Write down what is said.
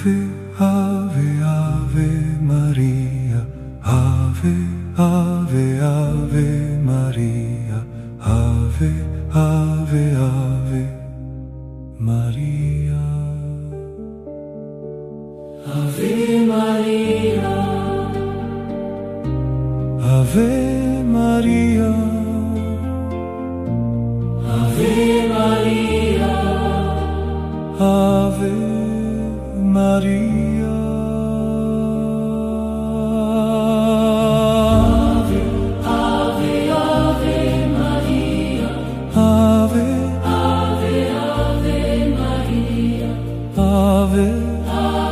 Ave, Ave Maria, Ave, Ave, Ave Maria, Ave, Ave, Ave Maria. Ave Maria, Ave Maria, Ave Maria, Ave Maria. Ave, Ave Maria, Ave, Ave, Ave Maria, Ave, Ave.